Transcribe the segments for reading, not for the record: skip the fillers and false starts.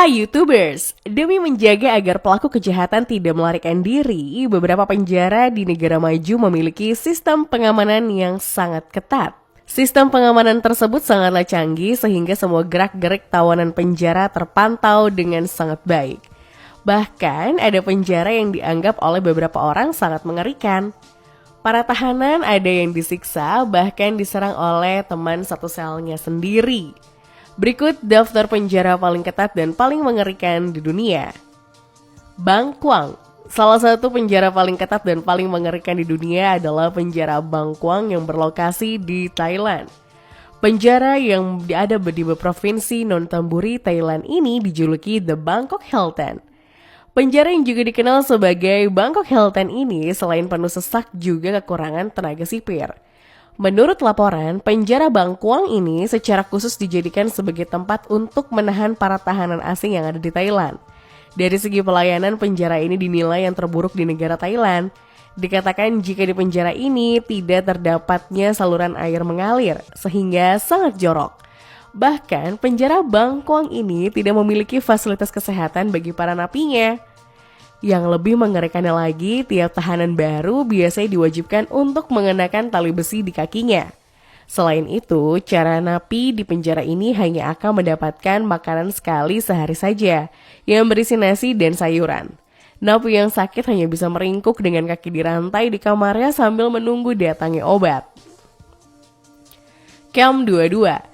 Hai YouTubers, demi menjaga agar pelaku kejahatan tidak melarikan diri, beberapa penjara di negara maju memiliki sistem pengamanan yang sangat ketat. Sistem pengamanan tersebut sangatlah canggih sehingga semua gerak-gerik tawanan penjara terpantau dengan sangat baik. Bahkan ada penjara yang dianggap oleh beberapa orang sangat mengerikan. Para tahanan ada yang disiksa, bahkan diserang oleh teman satu selnya sendiri. Berikut daftar penjara paling ketat dan paling mengerikan di dunia. Bangkwang, salah satu penjara paling ketat dan paling mengerikan di dunia adalah penjara Bangkwang yang berlokasi di Thailand. Penjara yang ada di provinsi Nonthaburi, Thailand ini dijuluki The Bangkok Hilton. Penjara yang juga dikenal sebagai Bangkok Hilton ini selain penuh sesak juga kekurangan tenaga sipir. Menurut laporan, penjara Bangkwang ini secara khusus dijadikan sebagai tempat untuk menahan para tahanan asing yang ada di Thailand. Dari segi pelayanan, penjara ini dinilai yang terburuk di negara Thailand. Dikatakan jika di penjara ini tidak terdapatnya saluran air mengalir, sehingga sangat jorok. Bahkan, penjara Bangkwang ini tidak memiliki fasilitas kesehatan bagi para napinya. Yang lebih mengerikannya lagi, tiap tahanan baru biasanya diwajibkan untuk mengenakan tali besi di kakinya. Selain itu, cara napi di penjara ini hanya akan mendapatkan makanan sekali sehari saja, yang berisi nasi dan sayuran. Napi yang sakit hanya bisa meringkuk dengan kaki dirantai di kamarnya sambil menunggu datangnya obat. Camp 22.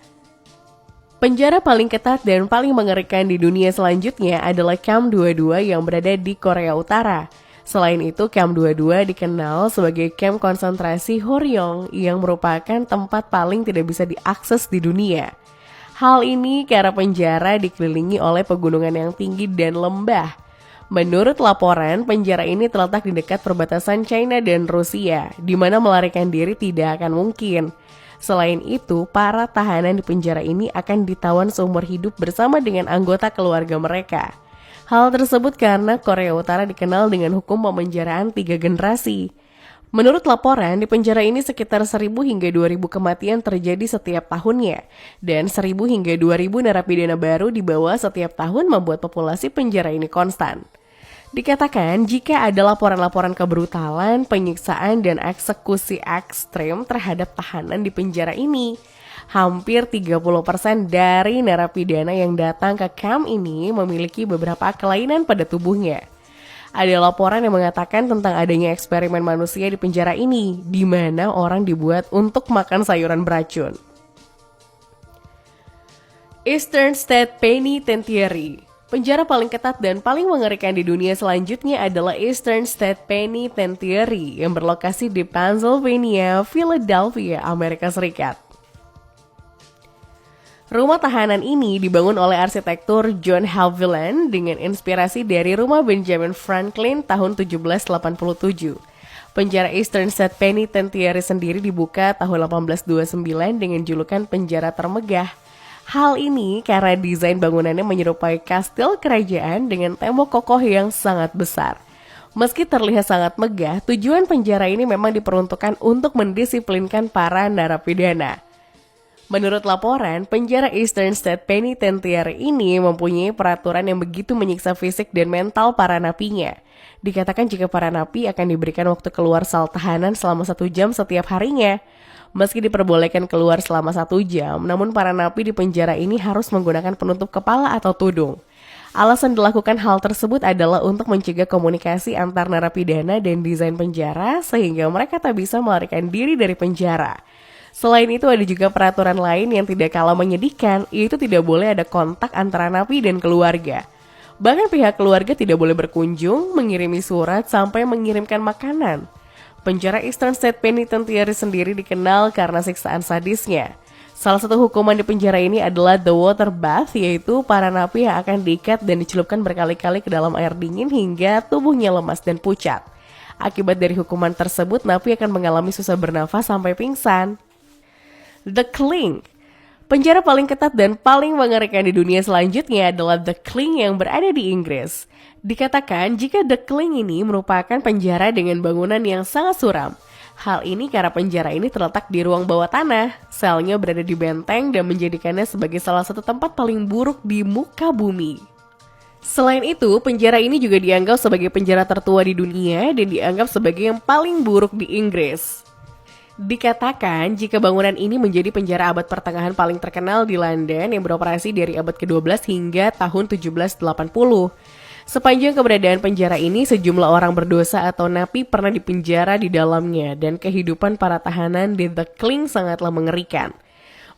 Penjara paling ketat dan paling mengerikan di dunia selanjutnya adalah Camp 22 yang berada di Korea Utara. Selain itu, Camp 22 dikenal sebagai kamp konsentrasi Horyong yang merupakan tempat paling tidak bisa diakses di dunia. Hal ini karena penjara dikelilingi oleh pegunungan yang tinggi dan lembah. Menurut laporan, penjara ini terletak di dekat perbatasan China dan Rusia, di mana melarikan diri tidak akan mungkin. Selain itu, para tahanan di penjara ini akan ditawan seumur hidup bersama dengan anggota keluarga mereka. Hal tersebut karena Korea Utara dikenal dengan hukum pemenjaraan 3 generasi. Menurut laporan, di penjara ini sekitar 1.000 hingga 2.000 kematian terjadi setiap tahunnya. Dan 1.000 hingga 2.000 narapidana baru dibawa setiap tahun membuat populasi penjara ini konstan. Dikatakan jika ada laporan-laporan kebrutalan, penyiksaan, dan eksekusi ekstrem terhadap tahanan di penjara ini. Hampir 30% dari narapidana yang datang ke kamp ini memiliki beberapa kelainan pada tubuhnya. Ada laporan yang mengatakan tentang adanya eksperimen manusia di penjara ini, di mana orang dibuat untuk makan sayuran beracun. Eastern State Penitentiary. Penjara paling ketat dan paling mengerikan di dunia selanjutnya adalah Eastern State Penitentiary yang berlokasi di Pennsylvania, Philadelphia, Amerika Serikat. Rumah tahanan ini dibangun oleh arsitektur John Haviland dengan inspirasi dari rumah Benjamin Franklin tahun 1787. Penjara Eastern State Penitentiary sendiri dibuka tahun 1829 dengan julukan penjara termegah. Hal ini karena desain bangunannya menyerupai kastil kerajaan dengan tembok kokoh yang sangat besar. Meski terlihat sangat megah, tujuan penjara ini memang diperuntukkan untuk mendisiplinkan para narapidana. Menurut laporan, penjara Eastern State Penitentiary ini mempunyai peraturan yang begitu menyiksa fisik dan mental para napinya. Dikatakan jika para napi akan diberikan waktu keluar sel tahanan selama 1 jam setiap harinya. Meski diperbolehkan keluar selama 1 jam, namun para napi di penjara ini harus menggunakan penutup kepala atau tudung. Alasan dilakukan hal tersebut adalah untuk mencegah komunikasi antar narapidana dan desain penjara sehingga mereka tak bisa melarikan diri dari penjara. Selain itu ada juga peraturan lain yang tidak kalah menyedihkan, yaitu tidak boleh ada kontak antara napi dan keluarga. Bahkan pihak keluarga tidak boleh berkunjung, mengirimi surat, sampai mengirimkan makanan. Penjara Eastern State Penitentiary sendiri dikenal karena siksaan sadisnya. Salah satu hukuman di penjara ini adalah the water bath, yaitu para napi yang akan diikat dan dicelupkan berkali-kali ke dalam air dingin hingga tubuhnya lemas dan pucat. Akibat dari hukuman tersebut, napi akan mengalami susah bernafas sampai pingsan. The Cling. Penjara paling ketat dan paling mengerikan di dunia selanjutnya adalah The Cling yang berada di Inggris. Dikatakan jika The Cling ini merupakan penjara dengan bangunan yang sangat suram. Hal ini karena penjara ini terletak di ruang bawah tanah. Selnya berada di benteng dan menjadikannya sebagai salah satu tempat paling buruk di muka bumi. Selain itu, penjara ini juga dianggap sebagai penjara tertua di dunia dan dianggap sebagai yang paling buruk di Inggris. Dikatakan jika bangunan ini menjadi penjara abad pertengahan paling terkenal di London yang beroperasi dari abad ke-12 hingga tahun 1780. Sepanjang keberadaan penjara ini, sejumlah orang berdosa atau napi pernah dipenjara di dalamnya dan kehidupan para tahanan di The Cling sangatlah mengerikan.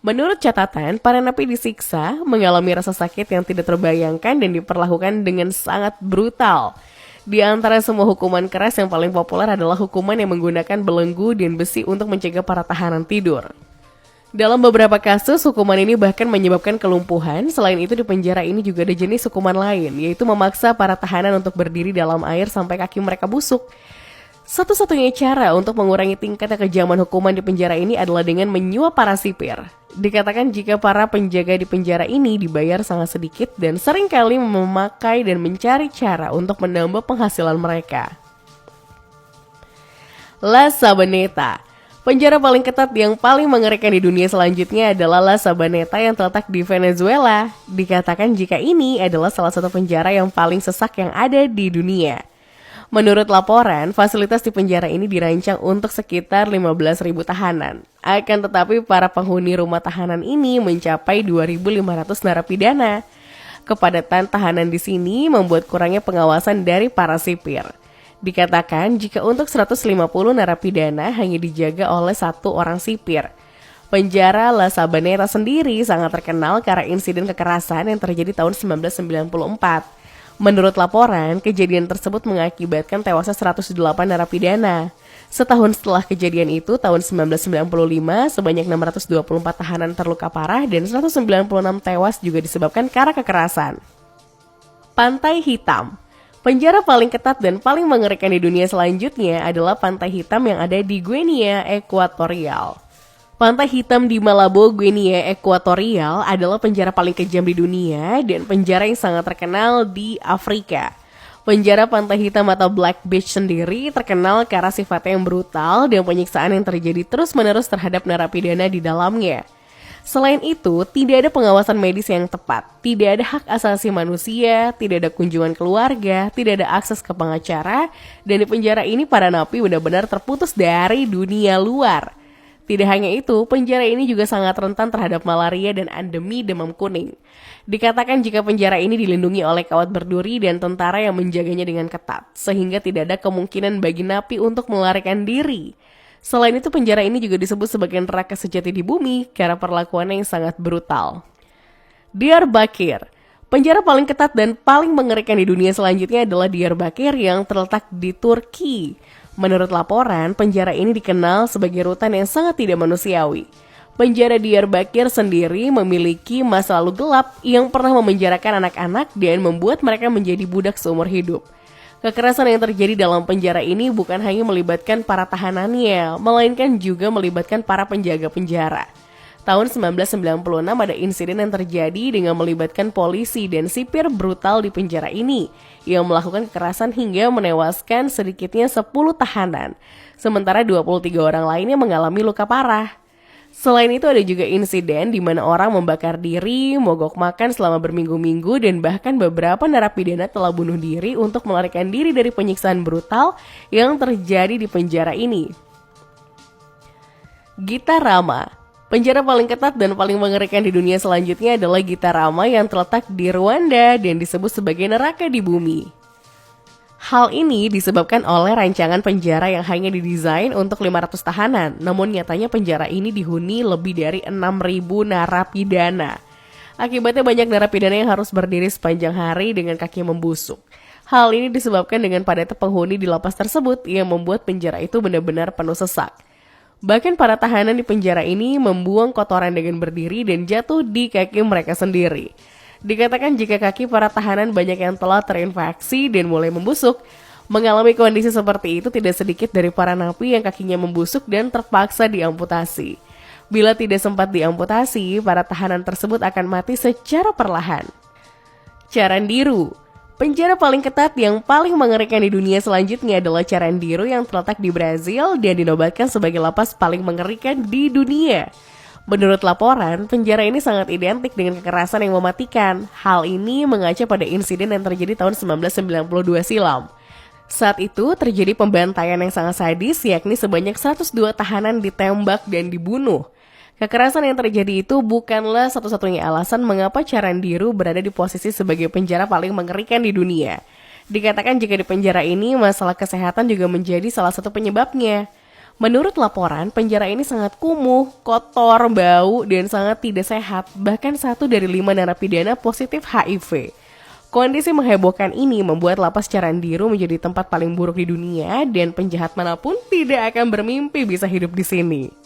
Menurut catatan, para napi disiksa, mengalami rasa sakit yang tidak terbayangkan dan diperlakukan dengan sangat brutal. Di antara semua hukuman keras yang paling populer adalah hukuman yang menggunakan belenggu dan besi untuk mencegah para tahanan tidur. Dalam beberapa kasus, hukuman ini bahkan menyebabkan kelumpuhan. Selain itu, di penjara ini juga ada jenis hukuman lain, yaitu memaksa para tahanan untuk berdiri dalam air sampai kaki mereka busuk. Satu-satunya cara untuk mengurangi tingkat kekejaman hukuman di penjara ini adalah dengan menyuap para sipir. Dikatakan jika para penjaga di penjara ini dibayar sangat sedikit dan seringkali memakai dan mencari cara untuk menambah penghasilan mereka. La Sabaneta. Penjara paling ketat yang paling mengerikan di dunia selanjutnya adalah La Sabaneta yang terletak di Venezuela. Dikatakan jika ini adalah salah satu penjara yang paling sesak yang ada di dunia. Menurut laporan, fasilitas di penjara ini dirancang untuk sekitar 15.000 tahanan. Akan tetapi para penghuni rumah tahanan ini mencapai 2.500 narapidana. Kepadatan tahanan di sini membuat kurangnya pengawasan dari para sipir. Dikatakan jika untuk 150 narapidana hanya dijaga oleh satu orang sipir. Penjara La Sabaneta sendiri sangat terkenal karena insiden kekerasan yang terjadi tahun 1994. Menurut laporan, kejadian tersebut mengakibatkan tewasnya 108 narapidana. Setahun setelah kejadian itu, tahun 1995, sebanyak 624 tahanan terluka parah dan 196 tewas juga disebabkan karena kekerasan. Pantai Hitam. Penjara paling ketat dan paling mengerikan di dunia selanjutnya adalah Pantai Hitam yang ada di Guinea Ekuatorial. Pantai Hitam di Malabo, Guinea Ekuatorial adalah penjara paling kejam di dunia dan penjara yang sangat terkenal di Afrika. Penjara Pantai Hitam atau Black Beach sendiri terkenal karena sifatnya yang brutal dan penyiksaan yang terjadi terus-menerus terhadap narapidana di dalamnya. Selain itu, tidak ada pengawasan medis yang tepat, tidak ada hak asasi manusia, tidak ada kunjungan keluarga, tidak ada akses ke pengacara, dan di penjara ini para napi benar-benar terputus dari dunia luar. Tidak hanya itu, penjara ini juga sangat rentan terhadap malaria dan endemi demam kuning. Dikatakan jika penjara ini dilindungi oleh kawat berduri dan tentara yang menjaganya dengan ketat, sehingga tidak ada kemungkinan bagi napi untuk melarikan diri. Selain itu, penjara ini juga disebut sebagai neraka sejati di bumi karena perlakuannya yang sangat brutal. Diyarbakir. Penjara paling ketat dan paling mengerikan di dunia selanjutnya adalah Diyarbakir yang terletak di Turki. Menurut laporan, penjara ini dikenal sebagai rutan yang sangat tidak manusiawi. Penjara Diyarbakir sendiri memiliki masa lalu gelap yang pernah memenjarakan anak-anak dan membuat mereka menjadi budak seumur hidup. Kekerasan yang terjadi dalam penjara ini bukan hanya melibatkan para tahanannya, melainkan juga melibatkan para penjaga penjara. Tahun 1996 ada insiden yang terjadi dengan melibatkan polisi dan sipir brutal di penjara ini yang melakukan kekerasan hingga menewaskan sedikitnya 10 tahanan, sementara 23 orang lainnya mengalami luka parah. Selain itu ada juga insiden di mana orang membakar diri, mogok makan selama berminggu-minggu dan bahkan beberapa narapidana telah bunuh diri untuk melarikan diri dari penyiksaan brutal yang terjadi di penjara ini. Gitarama. Penjara paling ketat dan paling mengerikan di dunia selanjutnya adalah Gitarama yang terletak di Rwanda dan disebut sebagai neraka di bumi. Hal ini disebabkan oleh rancangan penjara yang hanya didesain untuk 500 tahanan, namun nyatanya penjara ini dihuni lebih dari 6.000 narapidana. Akibatnya banyak narapidana yang harus berdiri sepanjang hari dengan kaki membusuk. Hal ini disebabkan dengan padatnya penghuni di lapas tersebut yang membuat penjara itu benar-benar penuh sesak. Bahkan para tahanan di penjara ini membuang kotoran dengan berdiri dan jatuh di kaki mereka sendiri. Dikatakan jika kaki para tahanan banyak yang telah terinfeksi dan mulai membusuk, mengalami kondisi seperti itu tidak sedikit dari para napi yang kakinya membusuk dan terpaksa diamputasi. Bila tidak sempat diamputasi, para tahanan tersebut akan mati secara perlahan. Carandiru. Penjara paling ketat yang paling mengerikan di dunia selanjutnya adalah Carandiru yang terletak di Brazil dan dinobatkan sebagai lapas paling mengerikan di dunia. Menurut laporan, penjara ini sangat identik dengan kekerasan yang mematikan. Hal ini mengacu pada insiden yang terjadi tahun 1992 silam. Saat itu terjadi pembantaian yang sangat sadis, yakni sebanyak 102 tahanan ditembak dan dibunuh. Kekerasan yang terjadi itu bukanlah satu-satunya alasan mengapa Carandiru berada di posisi sebagai penjara paling mengerikan di dunia. Dikatakan jika di penjara ini, masalah kesehatan juga menjadi salah satu penyebabnya. Menurut laporan, penjara ini sangat kumuh, kotor, bau, dan sangat tidak sehat. Bahkan 1 dari 5 narapidana positif HIV. Kondisi menghebohkan ini membuat lapas Carandiru menjadi tempat paling buruk di dunia dan penjahat manapun tidak akan bermimpi bisa hidup di sini.